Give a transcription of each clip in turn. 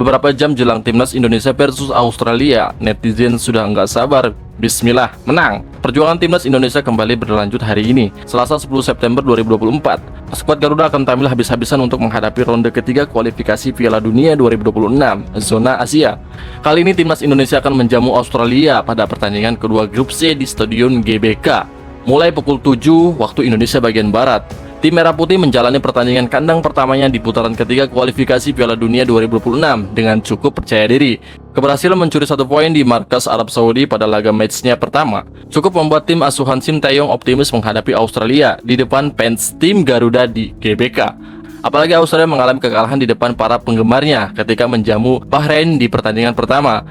Beberapa jam jelang timnas Indonesia versus Australia, netizen sudah nggak sabar. Bismillah, menang! Perjuangan timnas Indonesia kembali berlanjut hari ini, Selasa 10 September 2024. Skuad Garuda akan tampil habis-habisan untuk menghadapi ronde ketiga kualifikasi Piala Dunia 2026, zona Asia. Kali ini timnas Indonesia akan menjamu Australia pada pertandingan kedua grup C di Stadion GBK. Mulai pukul 7 waktu Indonesia bagian Barat. Tim Merah Putih menjalani pertandingan kandang pertamanya di putaran ketiga kualifikasi Piala Dunia 2026 dengan cukup percaya diri. Keberhasilan mencuri 1 poin di markas Arab Saudi pada laga matchnya pertama cukup membuat tim asuhan Sinteyong optimis menghadapi Australia di depan fans tim Garuda di GBK. Apalagi Australia mengalami kekalahan di depan para penggemarnya ketika menjamu Bahrain di pertandingan pertama.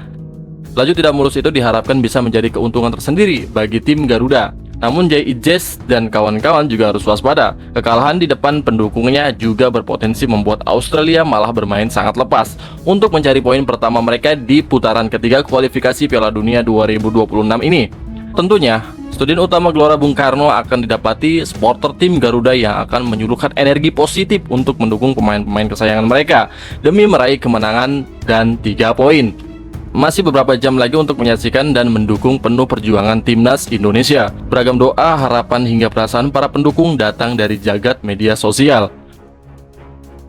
Laju tidak mulus itu diharapkan bisa menjadi keuntungan tersendiri bagi tim Garuda. Namun Jay Ijes dan kawan-kawan juga harus waspada. Kekalahan di depan pendukungnya juga berpotensi membuat Australia malah bermain sangat lepas untuk mencari poin pertama mereka di putaran ketiga kualifikasi Piala Dunia 2026 ini. Tentunya, Stadion Utama Gelora Bung Karno akan didapati supporter tim Garuda yang akan menyuruhkan energi positif untuk mendukung pemain-pemain kesayangan mereka demi meraih kemenangan dan 3 poin. Masih beberapa jam lagi untuk menyaksikan dan mendukung penuh perjuangan timnas Indonesia. Beragam doa, harapan hingga perasaan para pendukung datang dari jagat media sosial.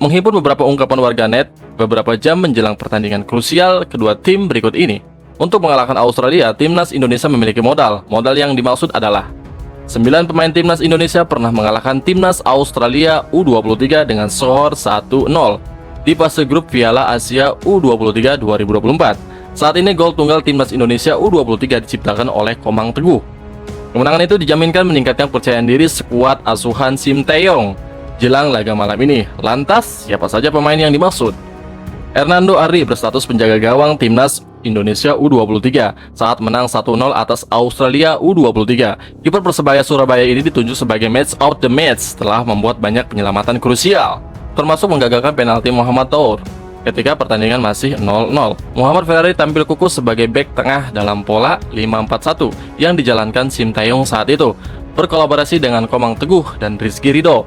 Menghimpun beberapa ungkapan warganet, beberapa jam menjelang pertandingan krusial kedua tim berikut ini. Untuk mengalahkan Australia, timnas Indonesia memiliki modal. Modal yang dimaksud adalah 9 pemain timnas Indonesia pernah mengalahkan timnas Australia U23 dengan skor 1-0 di fase grup Piala Asia U23 2024. Saat ini gol tunggal timnas Indonesia U23 diciptakan oleh Komang Teguh. Kemenangan itu dijaminkan meningkatkan kepercayaan diri skuad asuhan Sinteyong jelang laga malam ini. Lantas, siapa saja pemain yang dimaksud? Hernando Ari berstatus penjaga gawang timnas Indonesia U23 saat menang 1-0 atas Australia U23. Kiper Persebaya Surabaya ini ditunjuk sebagai match of the match setelah membuat banyak penyelamatan krusial, termasuk menggagalkan penalti Muhammad Tour ketika pertandingan masih 0-0. Muhammad Ferrari tampil kukuh sebagai bek tengah dalam pola 5-4-1 yang dijalankan Sinteyong saat itu, berkolaborasi dengan Komang Teguh dan Rizky Ridho.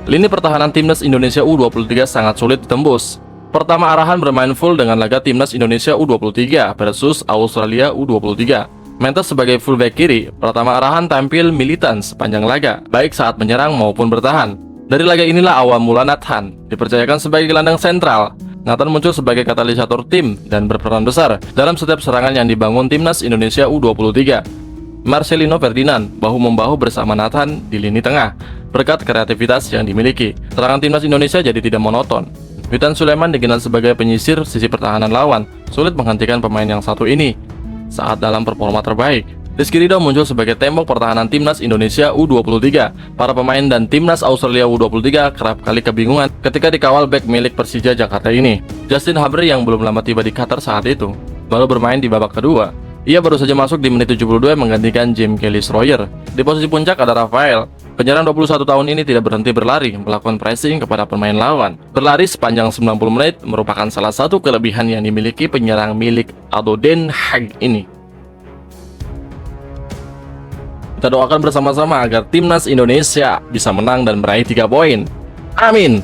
Lini pertahanan timnas Indonesia U23 sangat sulit ditembus. Pertama arahan bermain full dengan laga timnas Indonesia U23 versus Australia U23. Mentas sebagai fullback kiri, pertama arahan tampil militan sepanjang laga, baik saat menyerang maupun bertahan. Dari laga inilah awal mula Nathan dipercayakan sebagai gelandang sentral. Nathan muncul sebagai katalisator tim dan berperan besar dalam setiap serangan yang dibangun timnas Indonesia U23. Marcelino Ferdinand bahu-membahu bersama Nathan di lini tengah. Berkat kreativitas yang dimiliki, serangan timnas Indonesia jadi tidak monoton. Witan Sulaiman dikenal sebagai penyisir sisi pertahanan lawan, sulit menghentikan pemain yang satu ini saat dalam performa terbaik. Rizky Ridho muncul sebagai tembok pertahanan timnas Indonesia U23. Para pemain dan timnas Australia U23 kerap kali kebingungan ketika dikawal bek milik Persija Jakarta ini. Justin Haber yang belum lama tiba di Qatar saat itu, baru bermain di babak kedua. Ia baru saja masuk di menit 72 menggantikan Jim Kelly Stroyer. Di posisi puncak ada Rafael. Penyerang 21 tahun ini tidak berhenti berlari, melakukan pressing kepada pemain lawan. Berlari sepanjang 90 menit merupakan salah satu kelebihan yang dimiliki penyerang milik ADO Den Haag ini. Kita doakan bersama-sama agar timnas Indonesia bisa menang dan meraih 3 poin. Amin.